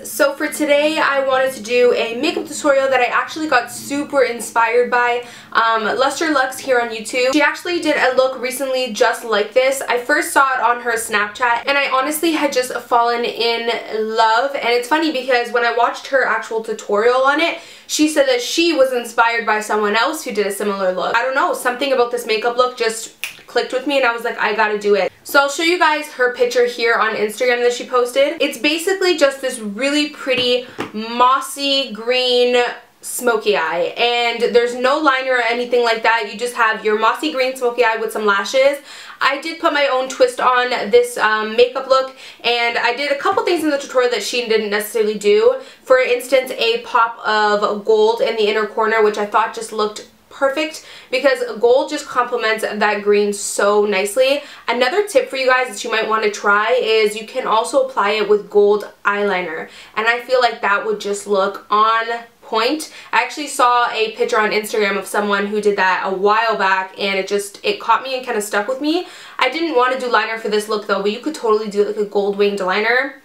So for today I wanted to do a makeup tutorial that I actually got super inspired by LustreLux here on YouTube. She actually did a look recently just like this. I first saw it on her Snapchat and I honestly had just fallen in love, and it's funny because when I watched her actual tutorial on it, she said that she was inspired by someone else who did a similar look. I don't know, something about this makeup look just clicked with me and I was like, I gotta do it. So I'll show you guys her picture here on Instagram that she posted. It's basically just this really pretty mossy green smoky eye, and there's no liner or anything like that. You just have your mossy green smoky eye with some lashes. I did put my own twist on this makeup look, and I did a couple things in the tutorial that she didn't necessarily do. For instance, a pop of gold in the inner corner, which I thought just looked perfect because gold just complements that green so nicely. Another tip for you guys that you might want to try is you can also apply it with gold eyeliner, and I feel like that would just look on point. I actually saw a picture on Instagram of someone who did that a while back and it caught me and kind of stuck with me. I didn't want to do liner for this look though, but you could totally do like a gold winged liner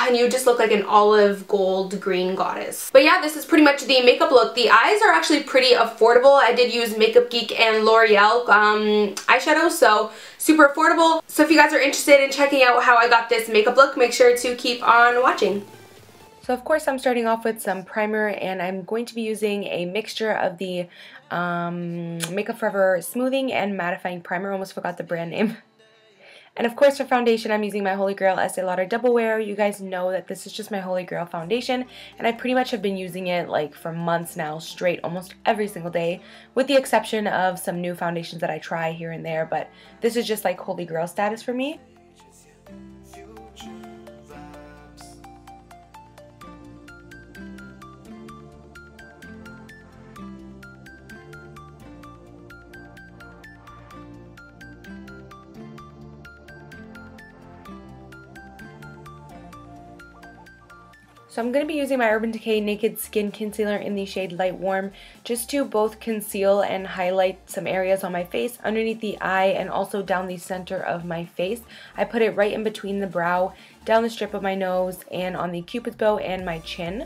and you just look like an olive gold green goddess. But yeah, this is pretty much the makeup look. The eyes are actually pretty affordable. I did use Makeup Geek and L'Oreal eyeshadow, so super affordable. So if you guys are interested in checking out how I got this makeup look, make sure to keep on watching. So of course I'm starting off with some primer, and I'm going to be using a mixture of the Makeup Forever Smoothing and Mattifying Primer. Almost forgot the brand name. And of course for foundation I'm using my Holy Grail Estee Lauder Double Wear. You guys know that this is just my Holy Grail foundation, and I pretty much have been using it like for months now straight, almost every single day, with the exception of some new foundations that I try here and there, but this is just like Holy Grail status for me. So I'm going to be using my Urban Decay Naked Skin Concealer in the shade Light Warm just to both conceal and highlight some areas on my face, underneath the eye, and also down the center of my face. I put it right in between the brow, down the strip of my nose, and on the cupid's bow and my chin.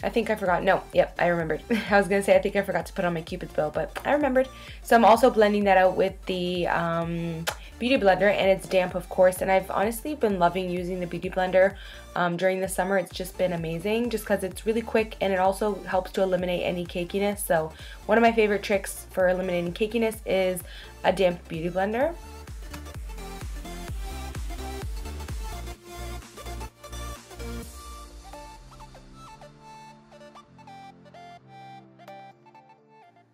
I think I forgot. No, yep, I remembered. I was going to say I think I forgot to put on my cupid's bow, but I remembered. So I'm also blending that out with the Beauty Blender, and it's damp of course, and I've honestly been loving using the Beauty Blender during the summer. It's just been amazing just because it's really quick, and it also helps to eliminate any cakiness. So one of my favorite tricks for eliminating cakiness is a damp Beauty Blender.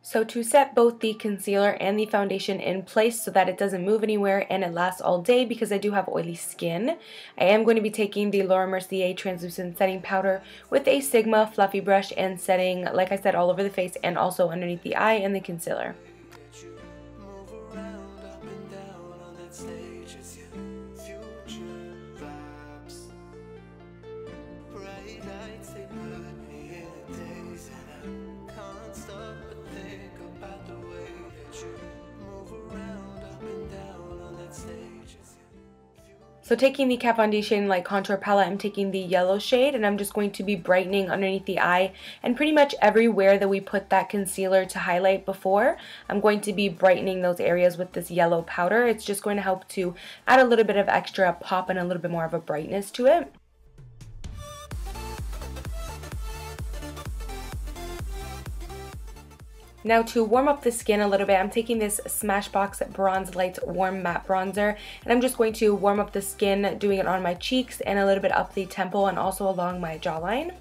So to set both the concealer and the foundation in place so that it doesn't move anywhere and it lasts all day because I do have oily skin, I am going to be taking the Laura Mercier Translucent Setting Powder with a Sigma fluffy brush and setting, like I said, all over the face and also underneath the eye and the concealer. So taking the Kat Von D Shade Light Contour Palette, I'm taking the yellow shade, and I'm just going to be brightening underneath the eye, and pretty much everywhere that we put that concealer to highlight before, I'm going to be brightening those areas with this yellow powder. It's just going to help to add a little bit of extra pop and a little bit more of a brightness to it. Now to warm up the skin a little bit, I'm taking this Smashbox Bronze Light Warm Matte Bronzer, and I'm just going to warm up the skin, doing it on my cheeks and a little bit up the temple and also along my jawline.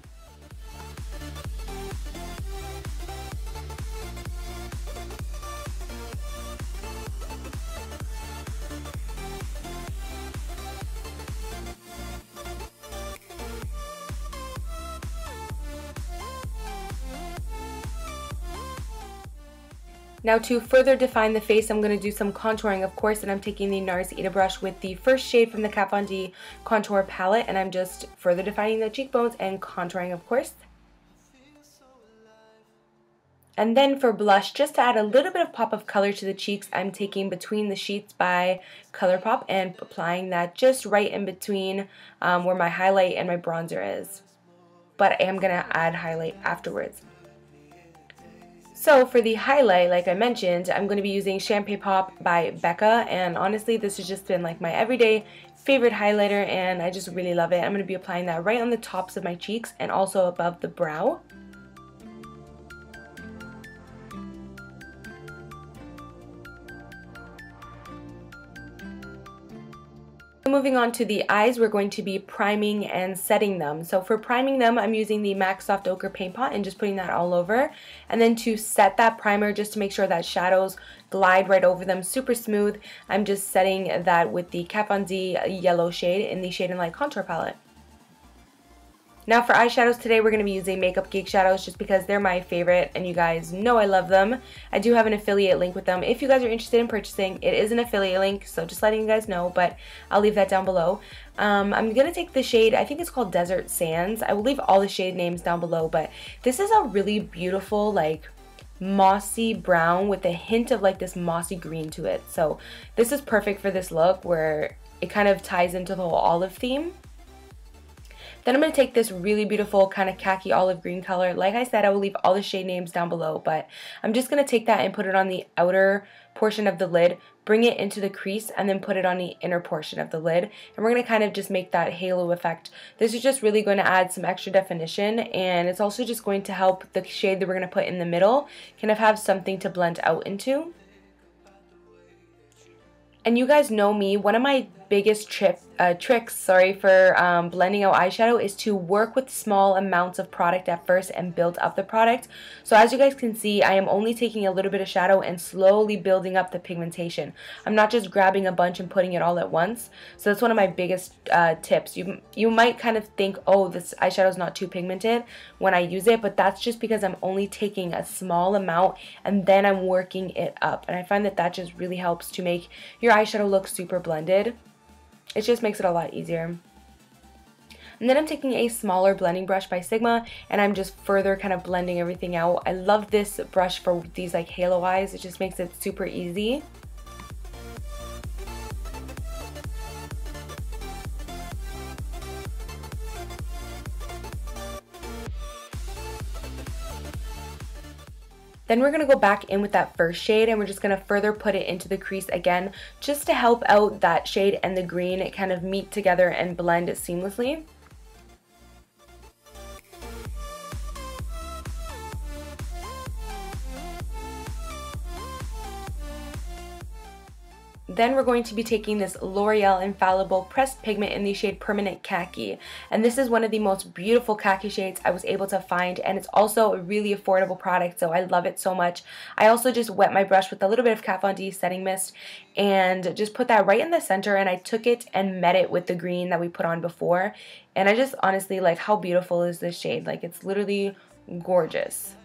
Now to further define the face, I'm going to do some contouring of course, and I'm taking the NARS Ita brush with the first shade from the Kat Von D contour palette, and I'm just further defining the cheekbones and contouring of course. And then for blush, just to add a little bit of pop of color to the cheeks, I'm taking Between the Sheets by ColourPop and applying that just right in between where my highlight and my bronzer is. But I am going to add highlight afterwards. So for the highlight, like I mentioned, I'm going to be using Champagne Pop by Becca, and honestly this has just been like my everyday favorite highlighter and I just really love it. I'm going to be applying that right on the tops of my cheeks and also above the brow. Moving on to the eyes, we're going to be priming and setting them. So for priming them, I'm using the MAC Soft Ochre Paint Pot and just putting that all over. And then to set that primer, just to make sure that shadows glide right over them super smooth, I'm just setting that with the Kat Von D yellow shade in the Shade and Light Contour Palette. Now for eyeshadows today, we're going to be using Makeup Geek shadows just because they're my favorite and you guys know I love them. I do have an affiliate link with them. If you guys are interested in purchasing, it is an affiliate link, so just letting you guys know, but I'll leave that down below. I'm going to take the shade, I think it's called Desert Sands. I will leave all the shade names down below, but this is a really beautiful, like, mossy brown with a hint of like this mossy green to it. So this is perfect for this look where it kind of ties into the whole olive theme. Then I'm going to take this really beautiful kind of khaki olive green color. Like I said, I will leave all the shade names down below, but I'm just going to take that and put it on the outer portion of the lid, bring it into the crease, and then put it on the inner portion of the lid. And we're going to kind of just make that halo effect. This is just really going to add some extra definition, and it's also just going to help the shade that we're going to put in the middle kind of have something to blend out into. And you guys know me, one of my biggest tricks for blending out eyeshadow is to work with small amounts of product at first and build up the product. So as you guys can see, I am only taking a little bit of shadow and slowly building up the pigmentation. I'm not just grabbing a bunch and putting it all at once. So that's one of my biggest tips. You might kind of think, oh, this eyeshadow is not too pigmented when I use it, but that's just because I'm only taking a small amount and then I'm working it up. And I find that that just really helps to make your eyeshadow look super blended. It just makes it a lot easier. And then I'm taking a smaller blending brush by Sigma and I'm just further kind of blending everything out. I love this brush for these like halo eyes. It just makes it super easy. Then we're going to go back in with that first shade and we're just going to further put it into the crease again just to help out that shade and the green kind of meet together and blend seamlessly. Then we're going to be taking this L'Oreal Infallible Pressed Pigment in the shade Permanent Khaki. And this is one of the most beautiful khaki shades I was able to find, and it's also a really affordable product, so I love it so much. I also just wet my brush with a little bit of Kat Von D setting mist and just put that right in the center, and I took it and met it with the green that we put on before. And I just honestly, like, how beautiful is this shade? Like, it's literally gorgeous.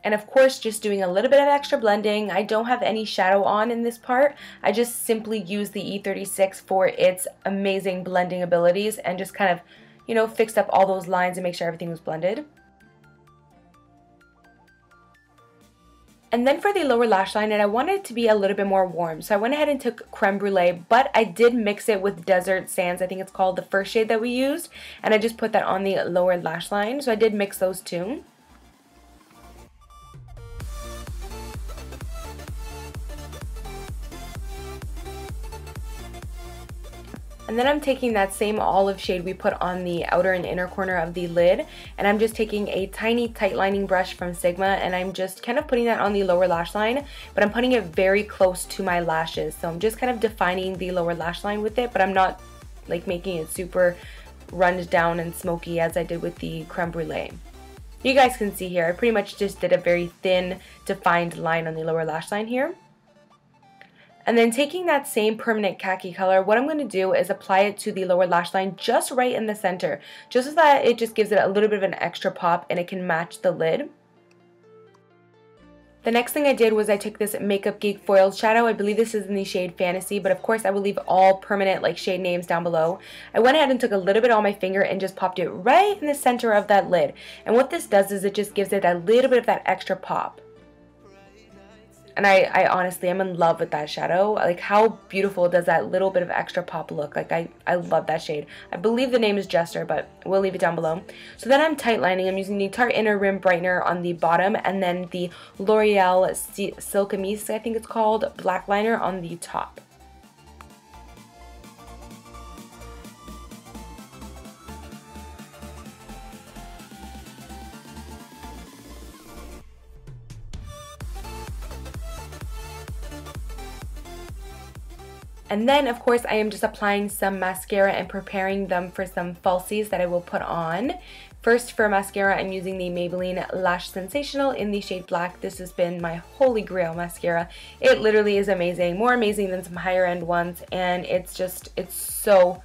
And of course, just doing a little bit of extra blending. I don't have any shadow on in this part. I just simply use the E36 for its amazing blending abilities and just kind of, you know, fixed up all those lines and make sure everything was blended. And then for the lower lash line, and I wanted it to be a little bit more warm, so I went ahead and took Creme Brulee, but I did mix it with Desert Sands, I think it's called, the first shade that we used, and I just put that on the lower lash line, so I did mix those two. And then I'm taking that same olive shade we put on the outer and inner corner of the lid, and I'm just taking a tiny tight lining brush from Sigma, and I'm just kind of putting that on the lower lash line, but I'm putting it very close to my lashes. So I'm just kind of defining the lower lash line with it, but I'm not like making it super run down and smoky as I did with the Creme Brulee. You guys can see here, I pretty much just did a very thin defined line on the lower lash line here. And then taking that same Permanent Khaki color, what I'm going to do is apply it to the lower lash line just right in the center, just so that it just gives it a little bit of an extra pop and it can match the lid. The next thing I did was I took this Makeup Geek foiled shadow. I believe this is in the shade Fantasy, but of course I will leave all permanent like shade names down below. I went ahead and took a little bit on my finger and just popped it right in the center of that lid. And what this does is it just gives it a little bit of that extra pop. And I honestly am in love with that shadow. Like, how beautiful does that little bit of extra pop look? Like, I love that shade. I believe the name is Jester, but we'll leave it down below. So then I'm tight lining. I'm using the Tarte Inner Rim Brightener on the bottom, and then the L'Oreal Silkamise, I think it's called, black liner on the top. And then, of course, I am just applying some mascara and preparing them for some falsies that I will put on. First, for mascara, I'm using the Maybelline Lash Sensational in the shade Black. This has been my holy grail mascara. It literally is amazing. More amazing than some higher end ones. And it's so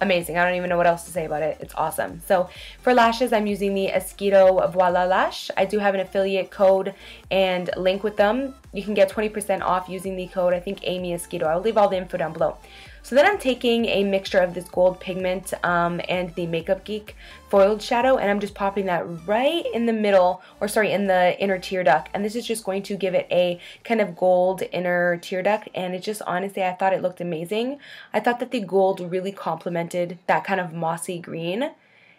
amazing. I don't even know what else to say about it. It's awesome. So for lashes, I'm using the Eyeshadow Voila Lash. I do have an affiliate code and link with them. You can get 20% off using the code, I think, Amy Eyeshadow. I'll leave all the info down below. So then I'm taking a mixture of this gold pigment and the Makeup Geek foiled shadow, and I'm just popping that right in the middle, or sorry, in the inner tear duct. And this is just going to give it a kind of gold inner tear duct, and it just, honestly, I thought it looked amazing. I thought that the gold really complemented that kind of mossy green.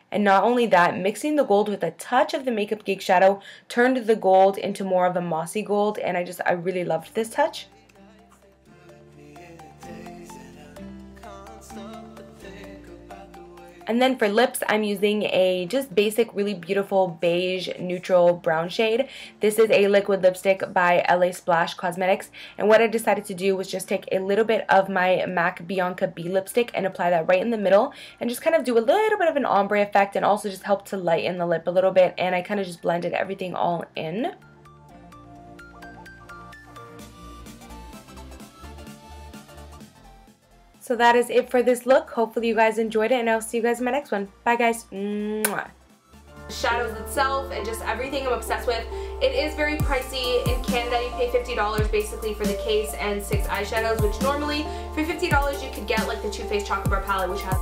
And not only that, mixing the gold with a touch of the Makeup Geek shadow turned the gold into more of a mossy gold, and I really loved this touch. And then for lips, I'm using a just basic, really beautiful beige neutral brown shade. This is a liquid lipstick by LA Splash Cosmetics. And what I decided to do was just take a little bit of my MAC Bianca B lipstick and apply that right in the middle. And just kind of do a little bit of an ombre effect, and also just help to lighten the lip a little bit. And I kind of just blended everything all in. So that is it for this look. Hopefully you guys enjoyed it, and I'll see you guys in my next one. Bye, guys. Mwah. Shadows itself and just everything I'm obsessed with. It is very pricey. In Canada, you pay $50 basically for the case and 6 eyeshadows, which normally for $50 you could get like the Too Faced Chocolate Bar palette, which has